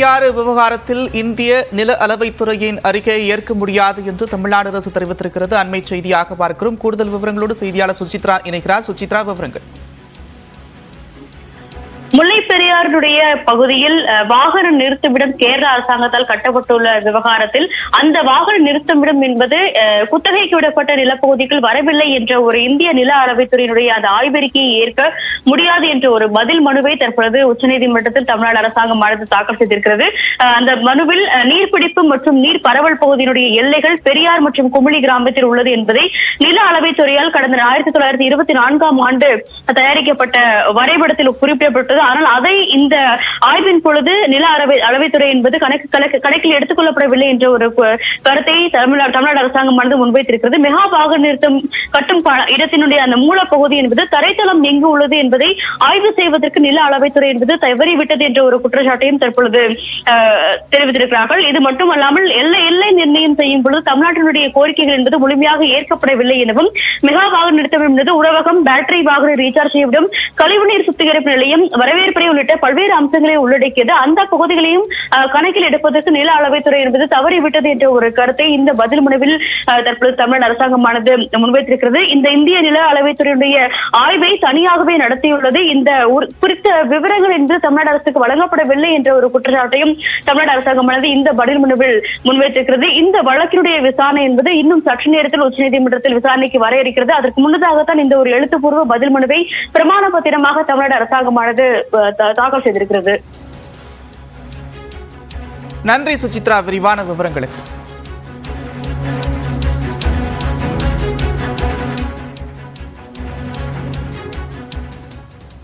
பெரியாறு விவகாரத்தில் இந்திய நில அளவைத்துறையின் அறிக்கையை ஏற்க முடியாது என்று தமிழ்நாடு அரசு தெரிவித்திருக்கிறது. அண்மை செய்தியாக பார்க்கிறோம். கூடுதல் விவரங்களோடு செய்தியாளர் சுசித்ரா இணைகிறார். சுசித்ரா, விவரங்கள். முல்லை பெரியாருடைய பகுதியில் வாகன நிறுத்துமிடம் கேரள அரசாங்கத்தால் கட்டப்பட்டுள்ள விவகாரத்தில் அந்த வாகன நிறுத்துமிடம் என்பது குத்தகைக்கு விடப்பட்ட நிலப்பகுதிகள் வரவில்லை என்ற ஒரு இந்திய நில அளவைத்துறையினுடைய அந்த ஆய்வறிக்கையை ஏற்க முடியாது என்ற ஒரு பதில் மனுவை தற்பொழுது உச்சநீதிமன்றத்தில் தமிழ்நாடு அரசாங்கமானது தாக்கல் செய்திருக்கிறது. அந்த மனுவில் நீர்பிடிப்பு மற்றும் நீர் பரவல் பகுதியினுடைய எல்லைகள் பெரியார் மற்றும் குமிழி கிராமத்தில் உள்ளது என்பதை நில அளவைத்துறையால் கடந்த 1924ஆம் ஆண்டு தயாரிக்கப்பட்ட வரைபடத்தில் குறிப்பிடப்பட்டது. ஆனால் அதை இந்த ஆய்வின் பொழுது நில அளவைத்துறை என்பது கணக்கில் எடுத்துக் கொள்ளப்படவில்லை என்ற ஒரு கருத்தை தமிழ்நாடு அரசாங்கமானது முன்வைத்திருக்கிறது. மெகா வாகன நிறுத்தம் கட்டும் இடத்தினுடைய அந்த மூலப்பகுதி என்பது தரைத்தளம் எங்கு உள்ளது என்பதை ஆய்வு செய்வதற்கு நில அளவைத்துறை என்பது தவறிவிட்டது என்ற ஒரு குற்றச்சாட்டையும் தற்பொழுது தெரிவித்திருக்கிறார்கள். இது மட்டுமல்லாமல் எல்லை நிர்ணயம் செய்யும் பொழுது தமிழ்நாட்டினுடைய கோரிக்கைகள் என்பது முழுமையாக ஏற்கப்படவில்லை எனவும், மெகா வாகன நிறுத்தம் என்பது உணவகம், பேட்டரி வாகன ரீசார்ஜ் செய்யும், கழிவுநீர் சுத்திகரிப்பு நிலையம், வரவேற்பறை உள்ளிட்ட பல்வேறு அம்சங்களை உள்ளடக்கியது. அந்த பகுதிகளையும் கணக்கில் எடுப்பதற்கு நில அளவைத்துறை என்பது தவறிவிட்டது என்ற ஒரு கருத்தை இந்த பதில் மனுவில் தற்போது தமிழ்நாடு அரசாங்கமானது முன்வைத்திருக்கிறது. இந்த இந்திய நில அளவைத்துறையுடைய ஆய்வை தனியாகவே நடத்தியுள்ளது. இந்த குறித்த விவரங்கள் என்று தமிழ்நாடு அரசுக்கு வழங்கப்படவில்லை என்ற ஒரு குற்றச்சாட்டையும் தமிழ்நாடு அரசாங்கமானது இந்த பதில் மனுவில் முன்வைத்திருக்கிறது. இந்த வழக்கினுடைய விசாரணை என்பது இன்னும் சற்று நேரத்தில் உச்சநீதிமன்றத்தில் விசாரணைக்கு வர இருக்கிறது. அதற்கு முன்னதாகத்தான் இந்த ஒரு எழுத்துப்பூர்வ பதில் மனுவை பிரமாண பத்திரமாக தமிழ்நாடு அரசாங்கமானது தாக்கல் செய்திருக்கிறது. நன்றி சுசித்ரா, விரிவான விவரங்களுக்கு.